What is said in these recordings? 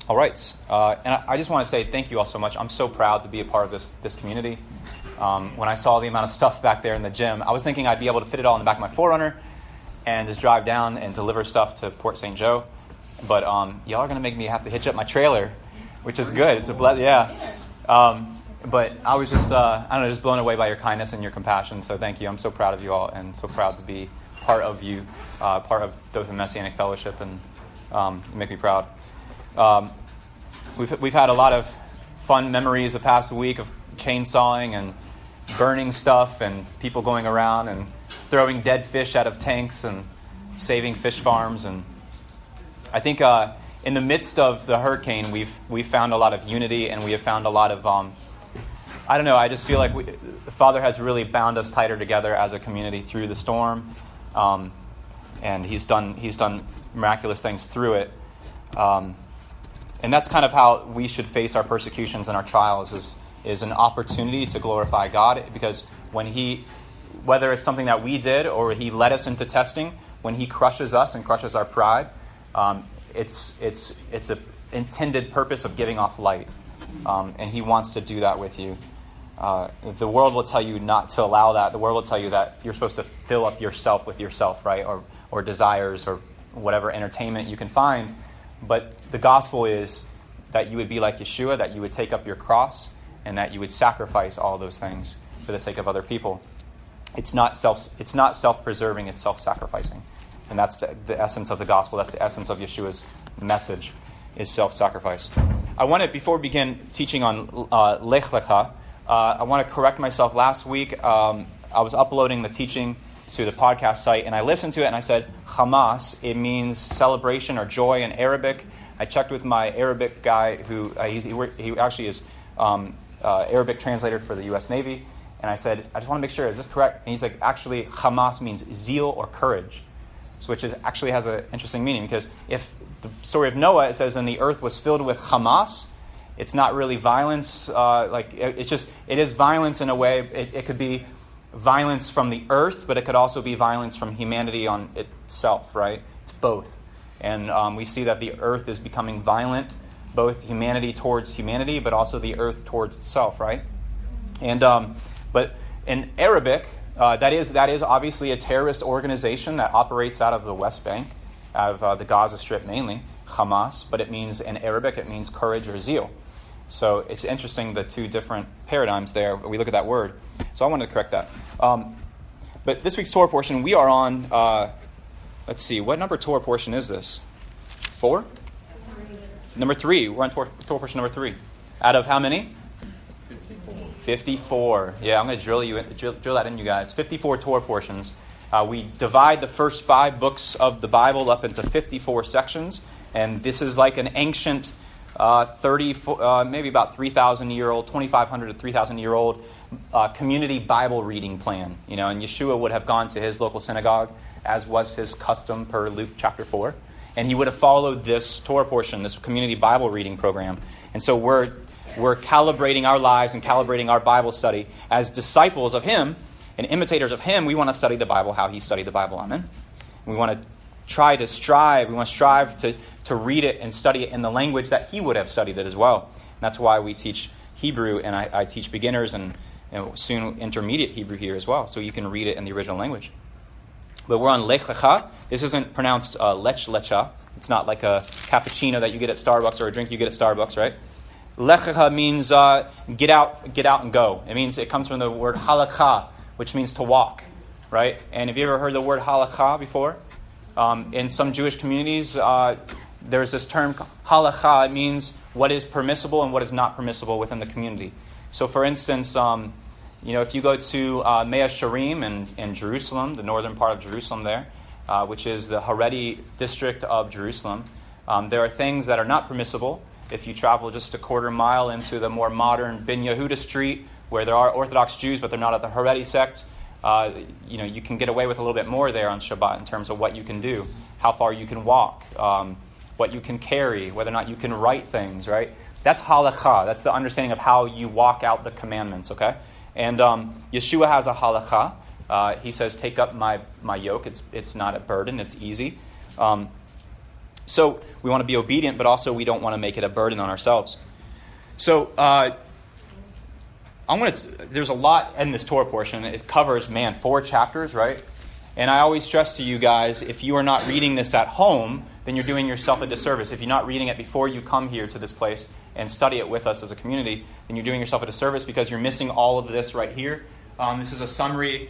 All right. And I just want to say thank you all so much. I'm so proud to be a part of this community. When I saw the amount of stuff back there in the gym, I was thinking I'd be able to fit it all in the back of my 4Runner and just drive down and deliver stuff to Port St. Joe. But y'all are going to make me have to hitch up my trailer, which is good. It's a blessing. Yeah. But I was just, just blown away by your kindness and your compassion. So thank you. I'm so proud of you all and so proud to be part of you, part of Dothan Messianic Fellowship, and you make me proud. We've had a lot of fun memories the past week of chainsawing and burning stuff and people going around and throwing dead fish out of tanks and saving fish farms. And I think in the midst of the hurricane, we've found a lot of unity, and we have found a lot of I just feel like the Father has really bound us tighter together as a community through the storm, and He's done miraculous things through it. And that's kind of how we should face our persecutions and our trials is an opportunity to glorify God, because whether it's something that we did or He led us into testing, when He crushes us and crushes our pride, it's an intended purpose of giving off light, and He wants to do that with you. The world will tell you not to allow that. The world will tell you that you're supposed to fill up yourself with yourself, right, or desires or whatever entertainment you can find. But the gospel is that you would be like Yeshua, that you would take up your cross, and that you would sacrifice all those things for the sake of other people. It's not self-preserving, it's self-sacrificing. And that's the essence of the gospel. That's the essence of Yeshua's message, is self-sacrifice. Before we begin teaching on Lecha, I want to correct myself. Last week, I was uploading the teaching to the podcast site, and I listened to it, and I said Hamas. It means celebration or joy in Arabic. I checked with my Arabic guy, who he actually is Arabic translator for the U.S. Navy, and I said, I just want to make sure, is this correct? And he's like, actually, Hamas means zeal or courage, which actually has an interesting meaning, because if the story of Noah, it says, and the earth was filled with Hamas, it's not really violence. It is violence in a way. It could be violence from the earth, but it could also be violence from humanity on itself, right? It's both. And we see that the earth is becoming violent, both humanity towards humanity, but also the earth towards itself, right? And but in Arabic, that is obviously a terrorist organization that operates out of the West Bank, out of the Gaza Strip mainly, Hamas, but in Arabic it means courage or zeal. So it's interesting, the two different paradigms there. We look at that word. So I wanted to correct that. But this week's Torah portion, we are on, let's see, what number Torah portion is this? 4? Number 3. We're on Torah portion number 3. Out of how many? 54. Yeah, I'm going to drill that in, you guys. 54 Torah portions. We divide the first 5 books of the Bible up into 54 sections. And this is like an ancient maybe about 3,000-year-old, 2,500 to 3,000-year-old community Bible reading plan. And Yeshua would have gone to his local synagogue, as was his custom per Luke chapter 4. And he would have followed this Torah portion, this community Bible reading program. And so we're calibrating our lives and calibrating our Bible study as disciples of him and imitators of him. We want to study the Bible how he studied the Bible. Amen. We want to strive to read it and study it in the language that he would have studied it as well. And that's why we teach Hebrew, and I teach beginners and soon intermediate Hebrew here as well, so you can read it in the original language. But we're on Lecha. This isn't pronounced Lecha. It's not like a cappuccino that you get at Starbucks or a drink you get at Starbucks, right? Lecha means get out and go. It comes from the word halakha, which means to walk, right? And have you ever heard the word halakha before? In some Jewish communities, there's this term halakha. It means what is permissible and what is not permissible within the community. So, for instance, if you go to Mea Sharim in Jerusalem, the northern part of Jerusalem there, which is the Haredi district of Jerusalem, there are things that are not permissible. If you travel just a quarter mile into the more modern Ben Yehuda street, where there are Orthodox Jews, but they're not at the Haredi sect, you can get away with a little bit more there on Shabbat in terms of what you can do, how far you can walk, what you can carry, whether or not you can write things, right? That's halakha. That's the understanding of how you walk out the commandments, okay? And Yeshua has a halakha. He says, take up my yoke. It's not a burden. It's easy. So we want to be obedient, but also we don't want to make it a burden on ourselves. So there's a lot in this Torah portion. It covers, 4 chapters, right? And I always stress to you guys, if you are not reading this at home, then you're doing yourself a disservice. If you're not reading it before you come here to this place and study it with us as a community, then you're doing yourself a disservice because you're missing all of this right here. This is a summary.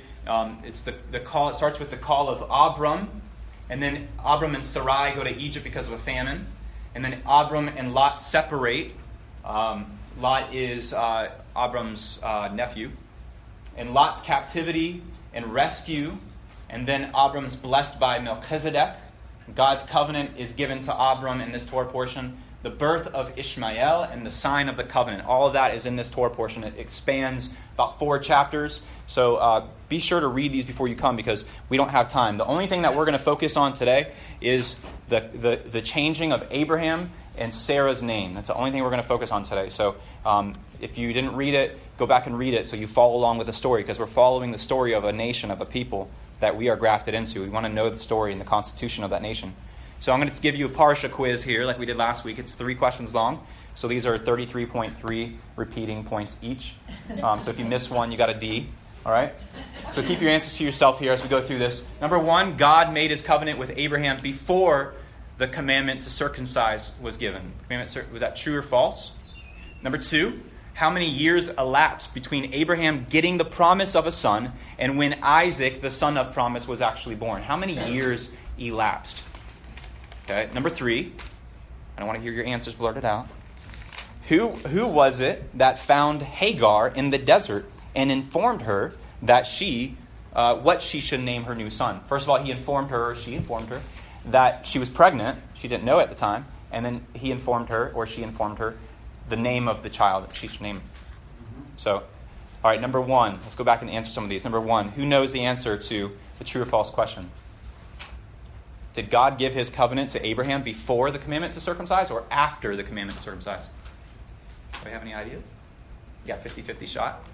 It's the call. It starts with the call of Abram, and then Abram and Sarai go to Egypt because of a famine, and then Abram and Lot separate. Lot is Abram's nephew, and Lot's captivity and rescue. And then Abram's blessed by Melchizedek. God's covenant is given to Abram in this Torah portion. The birth of Ishmael and the sign of the covenant. All of that is in this Torah portion. It expands about 4 chapters. So be sure to read these before you come because we don't have time. The only thing that we're going to focus on today is the changing of Abraham and Sarah's name. That's the only thing we're going to focus on today. So if you didn't read it, go back and read it so you follow along with the story because we're following the story of a nation, of a people that we are grafted into. We want to know the story and the constitution of that nation. So I'm going to give you a Parsha quiz here like we did last week. It's 3 questions long. So these are 33.3 repeating points each. So if you miss one, you got a D. All right? So keep your answers to yourself here as we go through this. Number 1, God made his covenant with Abraham before the commandment to circumcise was given. Was that true or false? Number 2, how many years elapsed between Abraham getting the promise of a son and when Isaac, the son of promise, was actually born? How many years elapsed? Okay. Number 3, I don't want to hear your answers blurted out. Who was it that found Hagar in the desert and informed her that what she should name her new son? First of all, she informed her that she was pregnant. She didn't know at the time. And then she informed her the name of the child that she should name. So, all right, number 1. Let's go back and answer some of these. Number 1, who knows the answer to the true or false question? Did God give his covenant to Abraham before the commandment to circumcise or after the commandment to circumcise? Do you have any ideas? You got 50-50 shot?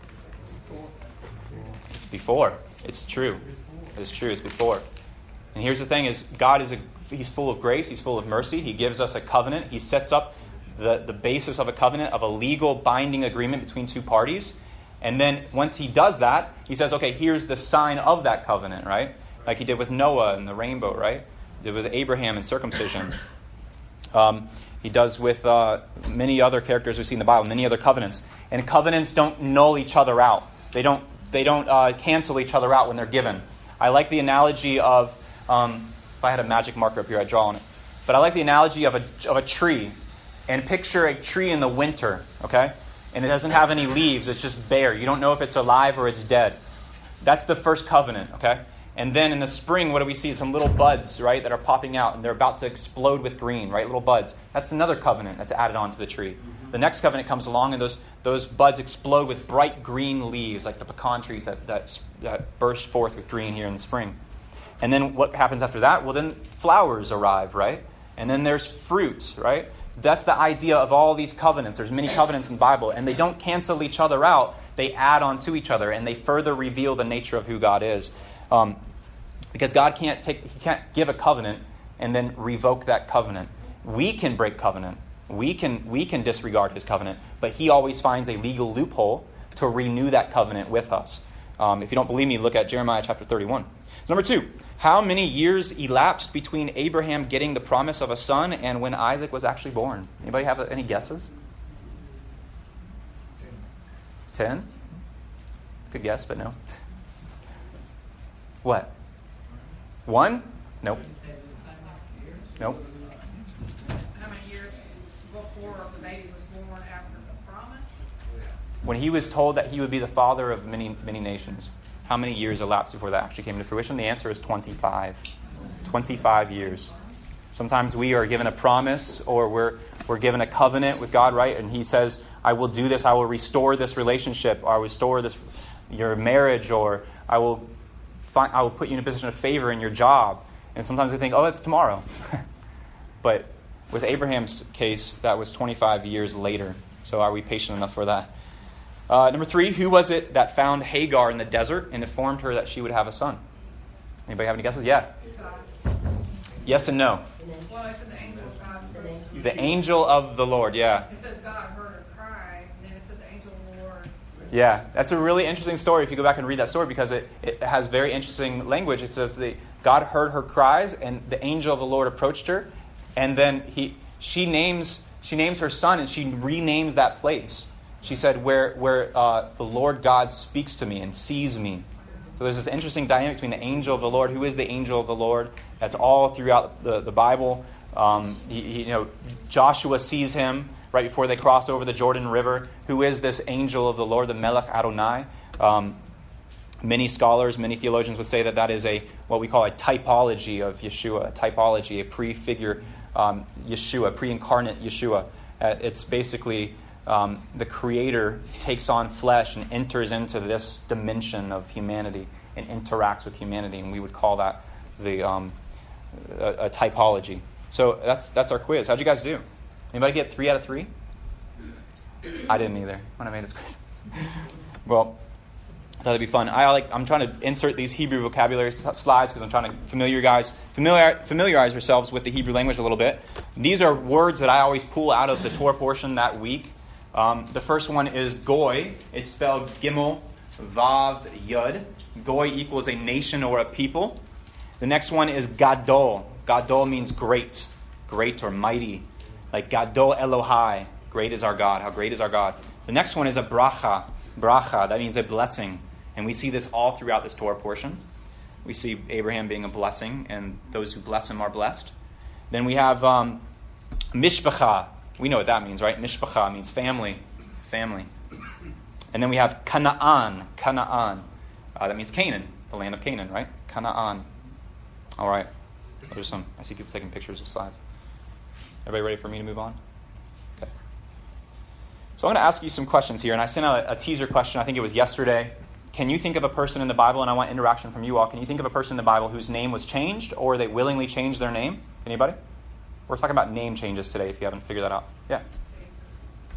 It's before. It's true. It's true. It's before. And here's the thing is God he's full of grace. He's full of mercy. He gives us a covenant. He sets up the basis of a covenant, of a legal binding agreement between 2 parties. And then once he does that, he says, okay, here's the sign of that covenant, right? Like he did with Noah and the rainbow, right? He did with Abraham and circumcision. He does with many other characters we see in the Bible, many other covenants. And covenants don't null each other out. They don't cancel each other out when they're given. I like the analogy of, if I had a magic marker up here, I'd draw on it. But I like the analogy of a tree. And picture a tree in the winter, okay? And it doesn't have any leaves. It's just bare. You don't know if it's alive or it's dead. That's the first covenant, okay? And then in the spring, what do we see? Some little buds, right, that are popping out. And they're about to explode with green, right? Little buds. That's another covenant that's added onto the tree. The next covenant comes along, and those buds explode with bright green leaves, like the pecan trees that burst forth with green here in the spring. And then what happens after that? Well, then flowers arrive, right? And then there's fruit, right? That's the idea of all these covenants. There's many covenants in the Bible, and they don't cancel each other out. They add on to each other, and they further reveal the nature of who God is. Because God can't give a covenant and then revoke that covenant. We can break covenant. We can disregard his covenant, but he always finds a legal loophole to renew that covenant with us. If you don't believe me, look at Jeremiah chapter 31. So number 2, how many years elapsed between Abraham getting the promise of a son and when Isaac was actually born? Anybody have any guesses? 10? Good guess, but no. What? 1? Nope. Nope. How many years before the baby was born after the promise? When he was told that he would be the father of many, many nations, how many years elapsed before that actually came to fruition? The answer is 25. 25 years. Sometimes we are given a promise or we're given a covenant with God, right? And he says, I will do this, I will restore this relationship, or I will restore your marriage, or I will put you in a position of favor in your job. And sometimes we think, oh, that's tomorrow. But with Abraham's case, that was 25 years later. So are we patient enough for that? Number 3, who was it that found Hagar in the desert and informed her that she would have a son? Anybody have any guesses? Yeah. God. Yes and no. Well, I said the angel The angel of the Lord, yeah. It says God heard her cry, and then it said the angel of the Lord. Yeah, that's a really interesting story if you go back and read that story, because it has very interesting language. It says God heard her cries, and the angel of the Lord approached her, and then she names her son, and she renames that place. She said, where the Lord God speaks to me and sees me. So there's this interesting dynamic between the angel of the Lord. Who is the angel of the Lord? That's all throughout the Bible. Joshua sees him right before they cross over the Jordan River. Who is this angel of the Lord, the Melech Adonai? Many scholars, many theologians would say that is what we call a typology of Yeshua, a typology, a prefigure Yeshua, pre-incarnate Yeshua. It's basically the Creator takes on flesh and enters into this dimension of humanity and interacts with humanity, and we would call that a typology. So that's our quiz. How'd you guys do? Anybody get 3 out of 3? I didn't either when I made this quiz. Well, I thought it'd be fun. I'm trying to insert these Hebrew vocabulary slides because I'm trying to familiarize yourselves with the Hebrew language a little bit. These are words that I always pull out of the Torah portion that week. The first one is goy. It's spelled Gimel, Vav, Yud. Goy equals a nation or a people. The next one is Gadol. Gadol means great or mighty. Like Gadol Elohai, great is our God. How great is our God? The next one is a bracha. Bracha, that means a blessing. And we see this all throughout this Torah portion. We see Abraham being a blessing, and those who bless him are blessed. Then we have mishpacha. We know what that means, right? Mishpacha means family. And then we have Canaan. That means Canaan, the land of Canaan, right? Canaan. All right. I see people taking pictures of slides. Everybody ready for me to move on? Okay. So I'm going to ask you some questions here, and I sent out a teaser question. I think it was yesterday. Can you think of a person in the Bible, and I want interaction from you all. Can you think of a person in the Bible whose name was changed, or they willingly changed their name? Anybody? We're talking about name changes today, if you haven't figured that out. Yeah.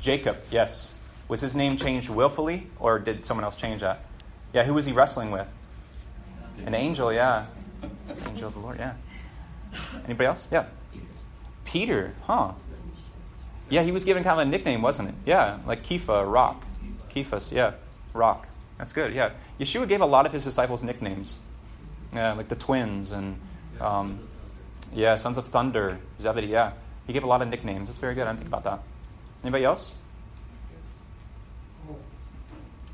Jacob, yes. Was his name changed willfully, or did someone else change that? Yeah, who was he wrestling with? An angel, yeah. Angel of the Lord, yeah. Anybody else? Yeah. Peter, huh. Yeah, he was given kind of a nickname, wasn't it? Yeah, like Kepha, rock. Kephas, yeah, rock. That's good, yeah. Yeshua gave a lot of his disciples nicknames. Yeah, like the twins and, sons of thunder, Zebedee, yeah. He gave a lot of nicknames. That's very good. I didn't think about that. Anybody else?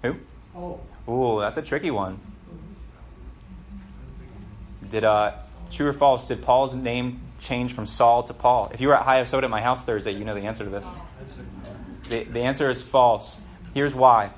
Who? Ooh, that's a tricky one. True or false, did Paul's name change from Saul to Paul? If you were at High Soda at my house Thursday, you know the answer to this. The answer is false. Here's why.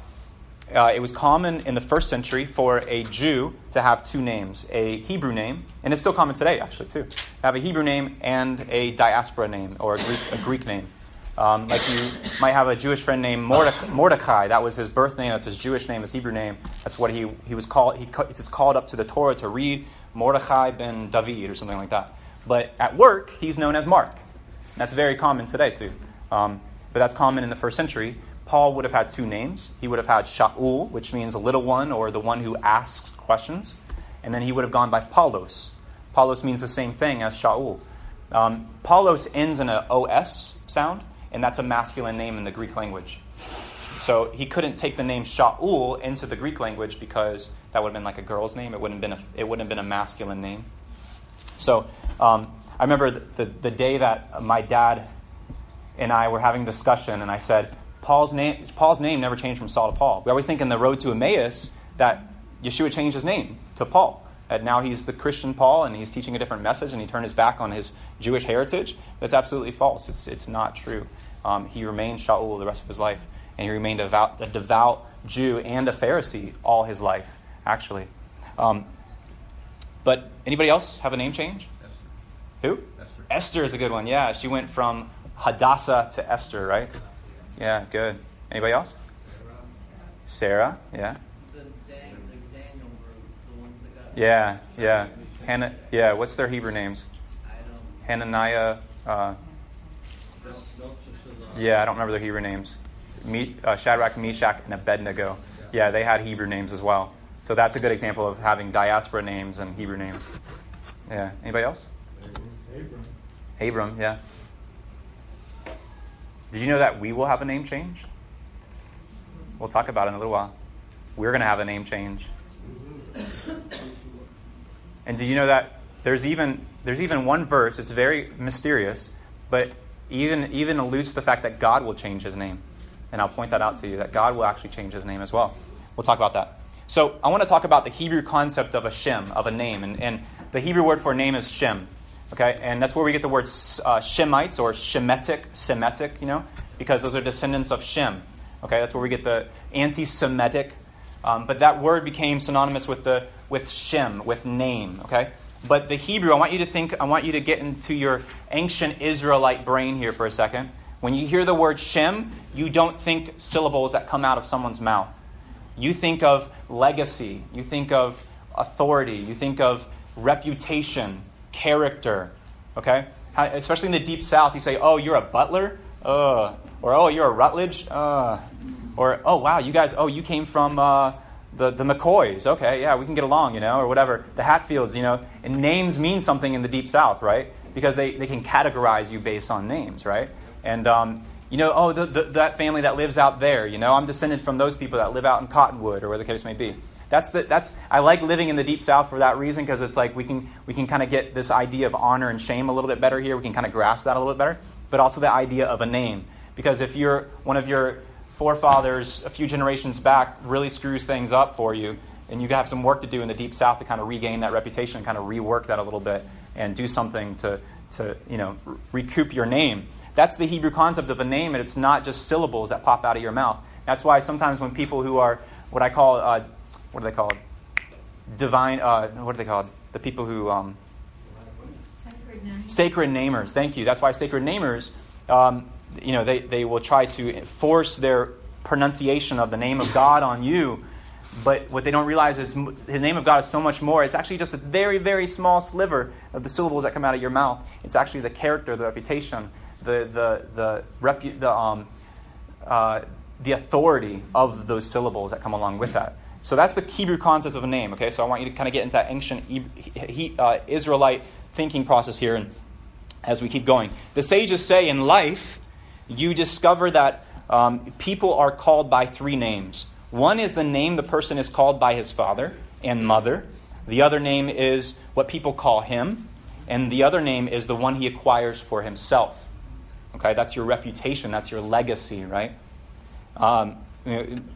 It was common in the first century for a Jew to have two names, a Hebrew name, and it's still common today, actually, too. To have a Hebrew name and a diaspora name, or a Greek name. Like you might have a Jewish friend named Mordecai. That was his birth name. That's his Jewish name, his Hebrew name. That's what he was called. He's called up to the Torah to read Mordecai ben David or something like that. But at work, he's known as Mark. That's very common today, too. But that's common in the first century. Paul would have had two names. He would have had Shaul, which means a little one or the one who asks questions. And then he would have gone by Paulos. Paulos means the same thing as Shaul. Paulos ends in an OS sound, and that's a masculine name in the Greek language. So he couldn't take the name Shaul into the Greek language because that would have been like a girl's name. It wouldn't have been a masculine name. So I remember the day that my dad and I were having a discussion, and I said, Paul's name never changed from Saul to Paul. We always think in the road to Emmaus that Yeshua changed his name to Paul. And now he's the Christian Paul, and he's teaching a different message, and he turned his back on his Jewish heritage. That's absolutely false. It's not true. He remained Shaul the rest of his life, and he remained a devout Jew and a Pharisee all his life, actually. But anybody else have a name change? Esther. Who? Esther. Esther is a good one. Yeah, she went from Hadassah to Esther, right? Yeah, good. Anybody else? Sarah, yeah. The Daniel group, the ones that got... Yeah. Hannah, yeah, what's their Hebrew names? Hananiah, I don't remember their Hebrew names. Shadrach, Meshach, and Abednego. Yeah, they had Hebrew names as well. So that's a good example of having diaspora names and Hebrew names. Yeah. Anybody else? Abram, yeah. Did you know that we will have a name change? We'll talk about it in a little while. We're going to have a name change. And did you know that there's even one verse, it's very mysterious, but even alludes to the fact that God will change his name. And I'll point that out to you, that God will actually change his name as well. We'll talk about that. So I want to talk about the Hebrew concept of a shem, of a name. And the Hebrew word for name is shem. Okay, and that's where we get the word Shemites or Semitic, because those are descendants of Shem. Okay, that's where we get the anti-Semitic. But that word became synonymous with Shem, with name. Okay, but the Hebrew, I want you to get into your ancient Israelite brain here for a second. When you hear the word Shem, you don't think syllables that come out of someone's mouth. You think of legacy. You think of authority. You think of reputation, character. Okay? Especially in the Deep South, you say, oh, you're a Butler? Or, oh, you're a Rutledge? Or, oh, wow, you came from the McCoys. Okay, yeah, we can get along, or whatever. The Hatfields, And names mean something in the Deep South, right? Because they can categorize you based on names, right? And, that family that lives out there, I'm descended from those people that live out in Cottonwood or where the case may be. I like living in the Deep South for that reason, because it's like we can kind of get this idea of honor and shame a little bit better here. We can kind of grasp that a little bit better. But also the idea of a name. Because if you're one of your forefathers a few generations back really screws things up for you, and you have some work to do in the Deep South to kind of regain that reputation and kind of rework that a little bit and do something to recoup your name. That's the Hebrew concept of a name, and it's not just syllables that pop out of your mouth. That's why sometimes when people who are what I call, what are they called? Divine, what are they called? The people who... Sacred namers. Thank you. That's why sacred namers, they will try to force their pronunciation of the name of God on you. But what they don't realize is the name of God is so much more. It's actually just a very, very small sliver of the syllables that come out of your mouth. It's actually the character, the reputation, the authority of those syllables that come along with that. So that's the Hebrew concept of a name. Okay, so I want you to kind of get into that ancient Israelite thinking process here, and as we keep going, the sages say in life, you discover that people are called by three names. One is the name the person is called by his father and mother. The other name is what people call him, and the other name is the one he acquires for himself. Okay, that's your reputation, that's your legacy, right?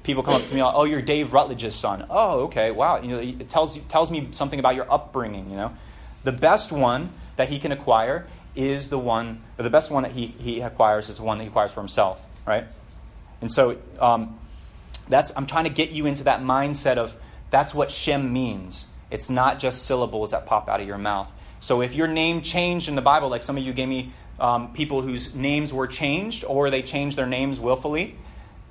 People come up to me, oh, you're Dave Rutledge's son. Oh, okay, wow. It tells me something about your upbringing. The best one that he can acquire is the one, or the best one that he acquires is the one that he acquires for himself, right? And so I'm trying to get you into that mindset of that's what Shem means. It's not just syllables that pop out of your mouth. So if your name changed in the Bible, like some of you gave me people whose names were changed, or they changed their names willfully,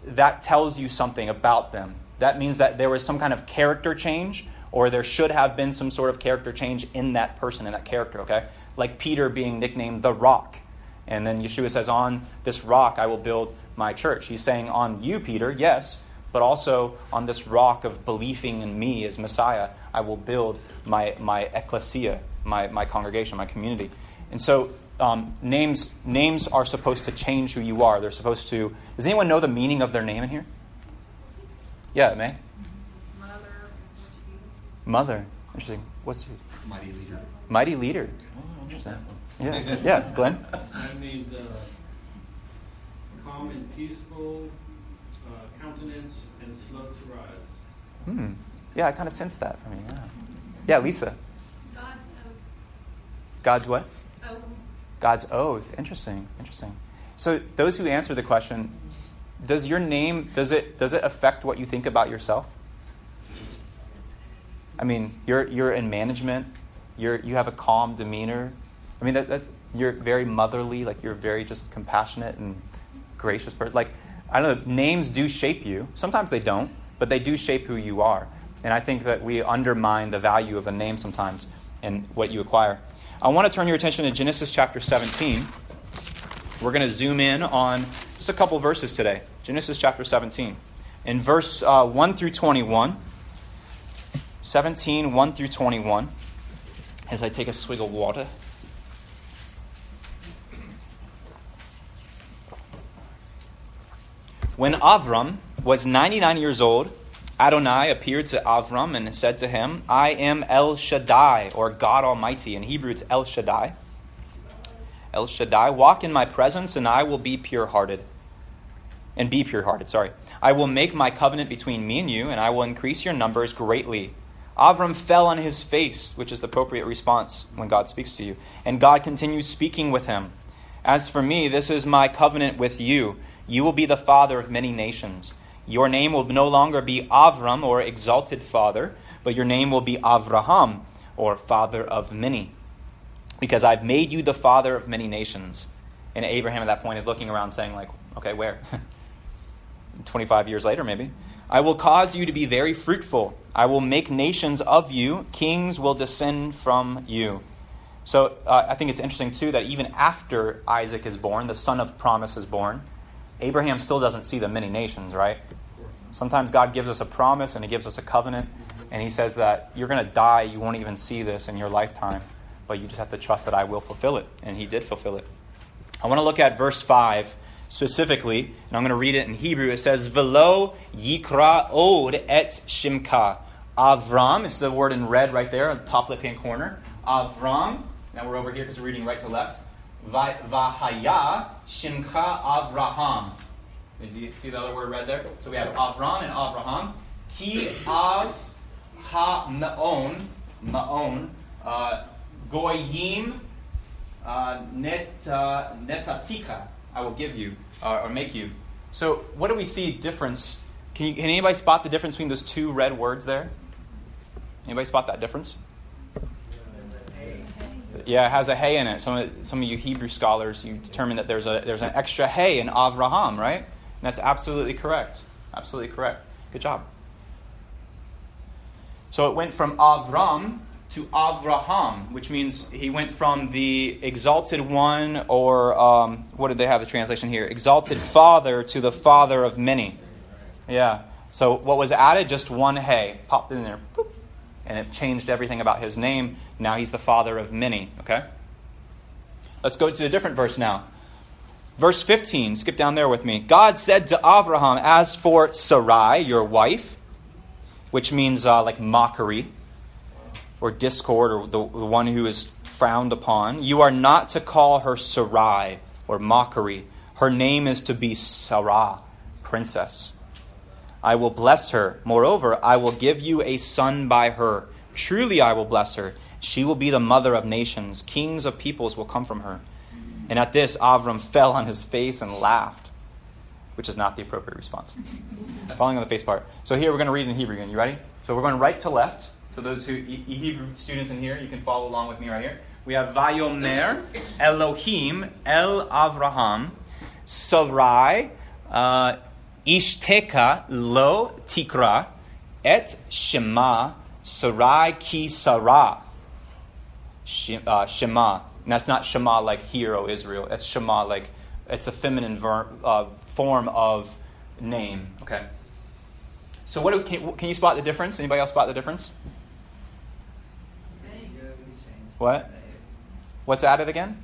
that tells you something about them. That means that there was some kind of character change, or there should have been some sort of character change in that person, in that character, okay? Like Peter being nicknamed the Rock. And then Yeshua says, on this rock I will build my church. He's saying, on you, Peter, yes, but also on this rock of believing in me as Messiah, I will build my ecclesia, my congregation, my community. And so names are supposed to change who you are. They're supposed to... Does anyone know the meaning of their name in here? Yeah, May? Mother. Interesting. What's Mighty leader. Mighty leader. Oh, interesting. Yeah, yeah. Glenn? That means calm and peaceful, countenance, and slow to rise. Yeah, I kind of sensed that from you. Yeah, Lisa. God's oath. God's what? Oath. God's oath. Interesting. So those who answer the question, does your name, does it affect what you think about yourself? I mean, you're in management. You have a calm demeanor. I mean, that's you're very motherly. Like you're very just compassionate and gracious person. Like I don't know, names do shape you. Sometimes they don't, but they do shape who you are. And I think that we undermine the value of a name sometimes and what you acquire. I want to turn your attention to Genesis chapter 17. We're going to zoom in on just a couple verses today. Genesis chapter 17. In verse 1 through 21. 17, 1 through 21. As I take a swig of water. When Avram was 99 years old, Adonai appeared to Avram and said to him, I am El Shaddai, or God Almighty. In Hebrew, it's El Shaddai. El Shaddai, walk in my presence, and I will be pure-hearted. And be pure-hearted, sorry. I will make my covenant between me and you, and I will increase your numbers greatly. Avram fell on his face, which is the appropriate response when God speaks to you. And God continues speaking with him. As for me, this is my covenant with you. You will be the father of many nations. Your name will no longer be Avram, or exalted father, but your name will be Avraham, or father of many. Because I've made you the father of many nations. And Abraham at that point is looking around saying, like, okay, where? 25 years later, maybe. I will cause you to be very fruitful. I will make nations of you. Kings will descend from you. So I think it's interesting, too, that even after Isaac is born, the son of promise is born, Abraham still doesn't see the many nations, right? Sometimes God gives us a promise and he gives us a covenant, and he says that you're going to die, you won't even see this in your lifetime, but you just have to trust that I will fulfill it, and he did fulfill it. I want to look at verse 5 specifically, and I'm going to read it in Hebrew. It says, Velo yikra od et shimka. Avram, it's the word in red right there on the top left-hand corner. Avram, now we're over here because we're reading right to left. Vahaya shimcha Avraham. You see the other word red there? So we have Avram and Avraham. Ki av ha ma'on, goyim netatika. I will give you, or make you. So what do we see difference? Can anybody spot the difference between those two red words there? Anybody spot that difference? Yeah, it has a hey in it. Some of you Hebrew scholars, you determine that there's an extra hey in Avraham, right? And that's absolutely correct. Absolutely correct. Good job. So it went from Avram to Avraham, which means he went from the exalted one, or what did they have the translation here? Exalted father to the father of many. Yeah. So what was added? Just one hey popped in there. Boop. And it changed everything about his name. Now he's the father of many. Okay? Let's go to a different verse now. Verse 15. Skip down there with me. God said to Avraham, as for Sarai, your wife, which means like mockery or discord, or the one who is frowned upon, you are not to call her Sarai or mockery. Her name is to be Sarah, princess. I will bless her. Moreover, I will give you a son by her. Truly I will bless her. She will be the mother of nations. Kings of peoples will come from her. And at this, Avram fell on his face and laughed, which is not the appropriate response. Falling on the face part. So here we're going to read in Hebrew again. You ready? So we're going right to left. So those Hebrew students in here, you can follow along with me right here. We have Vayomer Elohim El Avraham Sarai Ishteka lo tikra et shema Sarai ki Sarah. Shema. And that's not Shema like hear, O Israel. That's Shema like it's a feminine form of name. Okay. So can you spot the difference? Anybody else spot the difference? What? What's added again?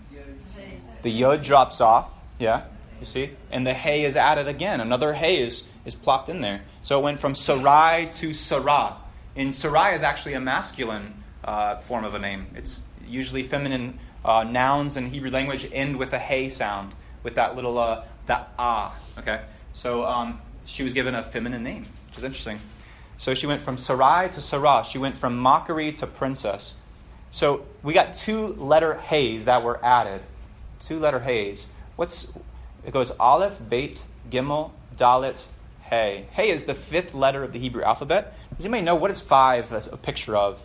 The yod drops off. Yeah. You see? And the hey is added again. Another hey is plopped in there. So it went from Sarai to Sarah. And Sarai is actually a masculine form of a name. It's usually feminine nouns in Hebrew language end with a hey sound, with that little, that ah. Okay? So she was given a feminine name, which is interesting. So she went from Sarai to Sarah. She went from mockery to princess. So we got 2-letter heys that were added. 2-letter heys. It goes Aleph, Beit, Gimel, Dalet, Hey. Hey is the 5th letter of the Hebrew alphabet. Does anybody know what is 5 as a picture of?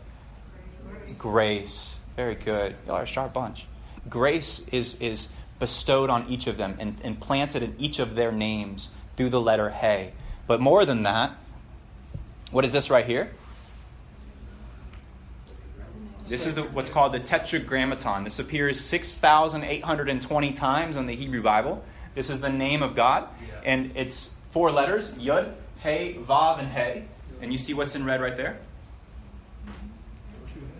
Grace. Very good. Y'all are a sharp bunch. Grace is bestowed on each of them and planted in each of their names through the letter Hey. But more than that, what is this right here? This is what's called the Tetragrammaton. This appears 6,820 times in the Hebrew Bible. This is the name of God. And it's 4 letters, Yud, Hey, Vav, and Hey. And you see what's in red right there?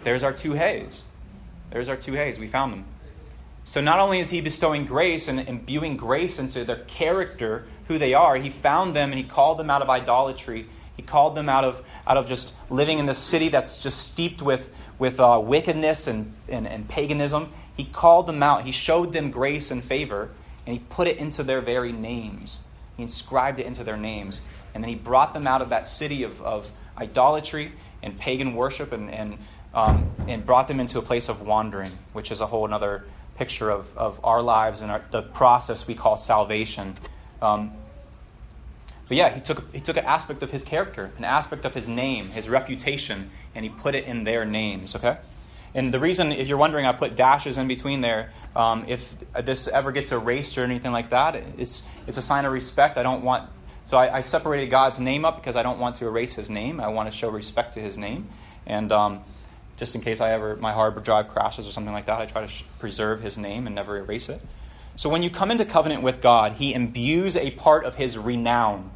There's our 2 Heys. There's our 2 Heys. We found them. So not only is he bestowing grace and imbuing grace into their character, who they are, he found them and he called them out of idolatry. He called them out of just living in this city that's just steeped with wickedness and paganism. He called them out. He showed them grace and favor, and he put it into their very names. He inscribed it into their names. And then he brought them out of that city of idolatry and pagan worship and brought them into a place of wandering, which is a whole other picture of our lives and the process we call salvation. But yeah, he took an aspect of his character, an aspect of his name, his reputation, and he put it in their names, okay? And the reason, if you're wondering, I put dashes in between there. If this ever gets erased or anything like that, it's a sign of respect. So I separated God's name up because I don't want to erase his name. I want to show respect to his name. And just in case my hard drive crashes or something like that, I try to preserve his name and never erase it. So when you come into covenant with God, he imbues a part of his renown,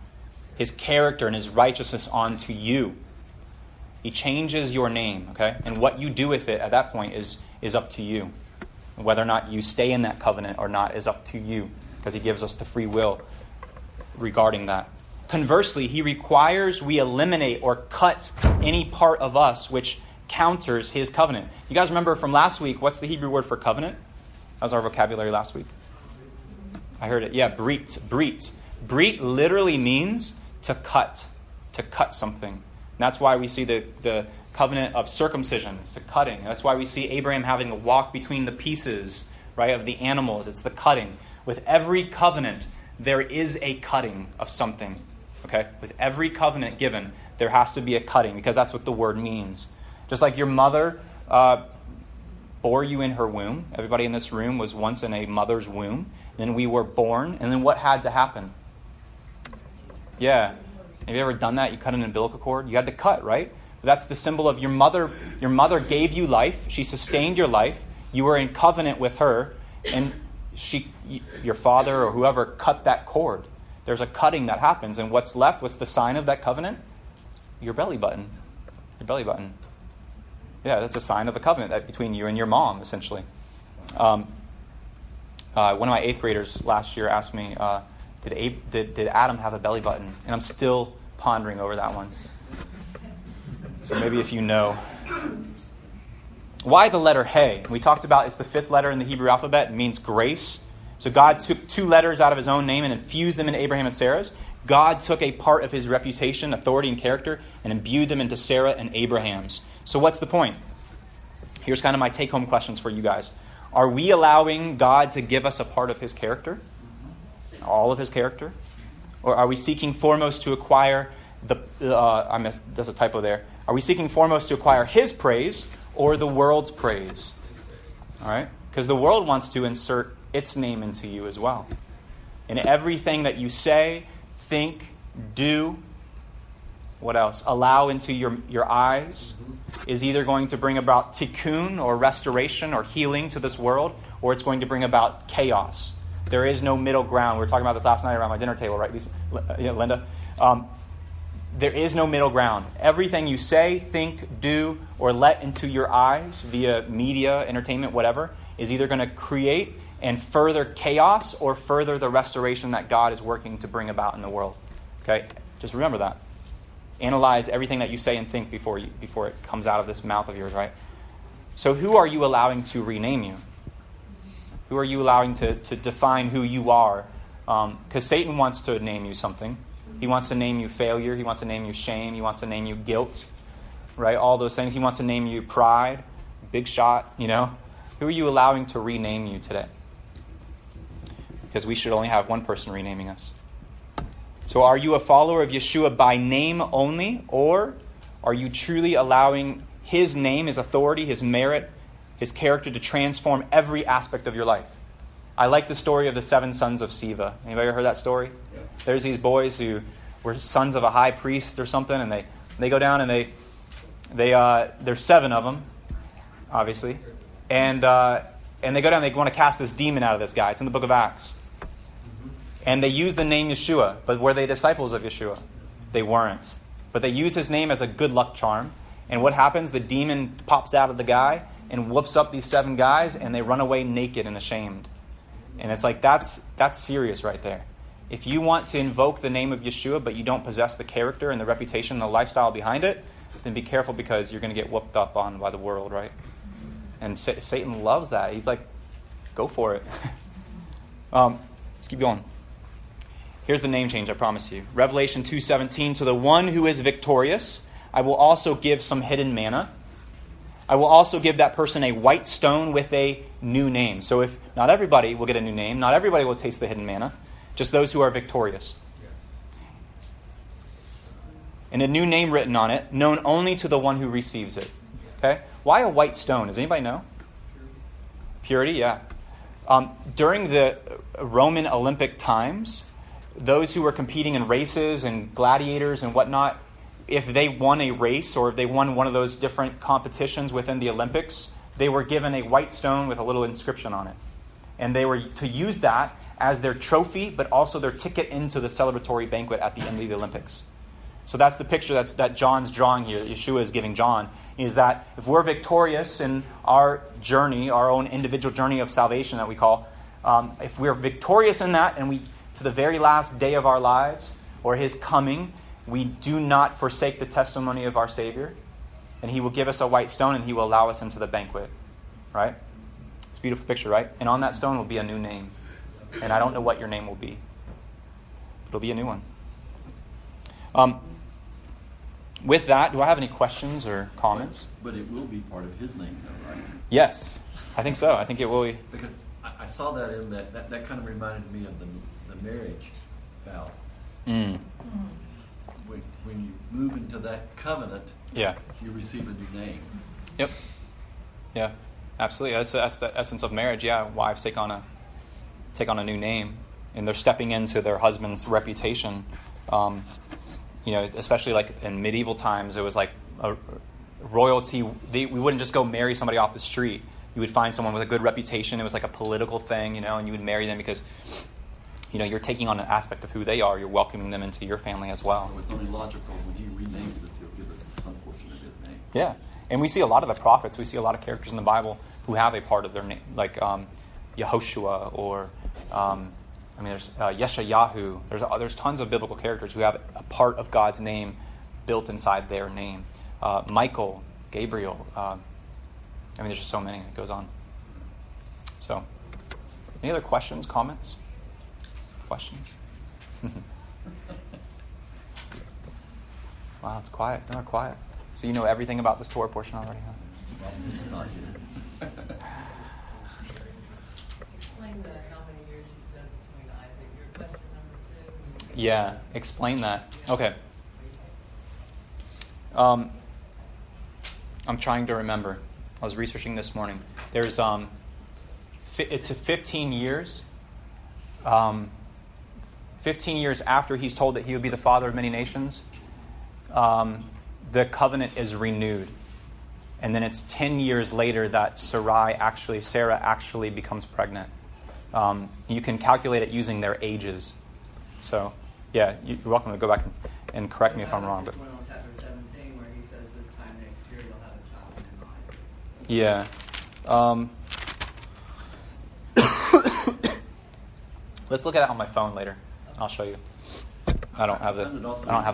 his character, and his righteousness onto you. He changes your name, okay? And what you do with it at that point is up to you. Whether or not you stay in that covenant or not is up to you, because he gives us the free will regarding that. Conversely, he requires we eliminate or cut any part of us which counters his covenant. You guys remember from last week, what's the Hebrew word for covenant? That was our vocabulary last week. I heard it. Yeah, brit. Brit. Brit literally means to cut something. And that's why we see the covenant of circumcision. It's the cutting. That's why we see Abraham having to walk between the pieces, right, of the animals. It's the cutting. With every covenant, there is a cutting of something. Okay? With every covenant given, there has to be a cutting, because that's what the word means. Just like your mother bore you in her womb. Everybody in this room was once in a mother's womb. Then we were born. And then what had to happen? Yeah. Have you ever done that? You cut an umbilical cord? You had to cut, right? That's the symbol of your mother. Your mother gave you life. She sustained your life. You were in covenant with her. And your father or whoever cut that cord. There's a cutting that happens. And what's left? What's the sign of that covenant? Your belly button. Your belly button. Yeah, that's a sign of a covenant between you and your mom, essentially. One of my 8th graders last year asked me, did Adam have a belly button? And I'm still pondering over that one. So maybe if you know. Why the letter He? We talked about it's the 5th letter in the Hebrew alphabet. It means grace. So God took 2 letters out of his own name and infused them into Abraham and Sarah's. God took a part of his reputation, authority, and character and imbued them into Sarah and Abraham's. So what's the point? Here's kind of my take-home questions for you guys. Are we allowing God to give us a part of his character? All of his character? Or are we seeking foremost to acquire there's a typo there. Are we seeking foremost to acquire his praise or the world's praise? All right? Because the world wants to insert its name into you as well. In everything that you say, think, do, what else? Allow into your eyes is either going to bring about tikkun or restoration or healing to this world, or it's going to bring about chaos. There is no middle ground. We were talking about this last night around my dinner table, right, Lisa? Linda? There is no middle ground. Everything you say, think, do, or let into your eyes via media, entertainment, whatever, is either going to create and further chaos or further the restoration that God is working to bring about in the world. Okay? Just remember that. Analyze everything that you say and think before it comes out of this mouth of yours, right? So who are you allowing to rename you? Who are you allowing to define who you are? Because Satan wants to name you something. He wants to name you failure. He wants to name you shame. He wants to name you guilt, right? All those things. He wants to name you pride, big shot, Who are you allowing to rename you today? Because we should only have one person renaming us. So are you a follower of Yeshua by name only, or are you truly allowing his name, his authority, his merit, his character to transform every aspect of your life? I like the story of the 7 sons of Siva. Anybody ever heard that story? Yes. There's these boys who were sons of a high priest or something, and they go down and there's 7 of them, obviously, and they go down and they want to cast this demon out of this guy. It's in the book of Acts. And they use the name Yeshua, but were they disciples of Yeshua? They weren't. But they use his name as a good luck charm. And what happens? The demon pops out of the guy, and whoops up these 7 guys, and they run away naked and ashamed. And it's like, that's serious right there. If you want to invoke the name of Yeshua, but you don't possess the character and the reputation and the lifestyle behind it, then be careful, because you're going to get whooped up on by the world, right? And Satan loves that. He's like, go for it. Let's keep going. Here's the name change, I promise you. Revelation 2:17, to the one who is victorious, I will also give some hidden manna. I will also give that person a white stone with a new name. So if not everybody will get a new name, not everybody will taste the hidden manna, just those who are victorious. And a new name written on it, known only to the one who receives it. Okay? Why a white stone? Does anybody know? Purity, yeah. During the Roman Olympic times, those who were competing in races and gladiators and whatnot, if they won a race or if they won one of those different competitions within the Olympics, they were given a white stone with a little inscription on it. And they were to use that as their trophy, but also their ticket into the celebratory banquet at the end of the Olympics. So that's the picture that John's drawing here, Yeshua is giving John, is that if we're victorious in our journey, our own individual journey of salvation that we call, if we're victorious in that, and we, to the very last day of our lives, or his coming, we do not forsake the testimony of our Savior, and he will give us a white stone, and he will allow us into the banquet. Right? It's a beautiful picture, right? And on that stone will be a new name. And I don't know what your name will be. It'll be a new one. With that, do I have any questions or comments? But it will be part of his name, though, right? Yes, I think so. I think it will be. Because I saw that in that kind of reminded me of the marriage vows. Mm. When you move into that covenant, Yeah. you receive a new name. Yep. Yeah, absolutely. That's the essence of marriage. Yeah, wives take on a new name, and they're stepping into their husband's reputation. Especially like in medieval times, it was like a royalty. We wouldn't just go marry somebody off the street. You would find someone with a good reputation. It was like a political thing, and you would marry them because, you're taking on an aspect of who they are. You're welcoming them into your family as well. So it's only logical when he renames us, he'll give us some portion of his name. Yeah, and we see a lot of the prophets. We see a lot of characters in the Bible who have a part of their name, like Yehoshua or there's Yeshayahu. There's tons of biblical characters who have a part of God's name built inside their name. Michael, Gabriel. There's just so many that goes on. So, any other questions, comments? Questions? Wow, it's quiet. No, quiet. So you know everything about this Torah portion already, huh? Well, it's not here. Explain how many years you said between Isaac. Your question number 2. Yeah, explain that. Okay. I'm trying to remember. I was researching this morning. There's it's 15 years. 15 years after he's told that he would be the father of many nations, the covenant is renewed. And then it's 10 years later that Sarah actually becomes pregnant. You can calculate it using their ages. So, yeah, you're welcome to go back and correct me if I'm wrong. But One on chapter 17 where he says this time next year you'll have a child named Isaac. Yeah. Let's look at it on my phone later. I'll show you. I don't have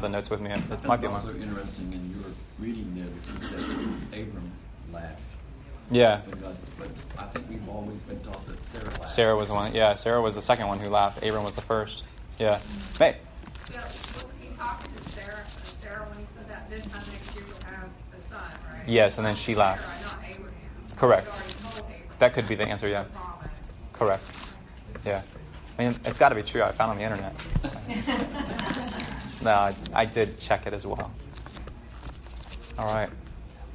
the notes with me. It might be also interesting in your reading there that you said Abram laughed. Yeah. But I think we've always been taught that Sarah laughed. Sarah was the one. Yeah, Sarah was the second one who laughed. Abram was the first. Yeah. Hey. Yeah, wasn't he talking to Sarah when he said that this time next year you'll have a son, right? Yes, and then she laughed. Sarah, not Abraham. Correct. He already told Abraham That could be the answer, yeah. the promise. Correct. Yeah. It's got to be true. I found it on the internet. No, I did check it as well. All right.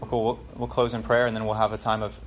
Well, cool. We'll close in prayer, and then we'll have a time of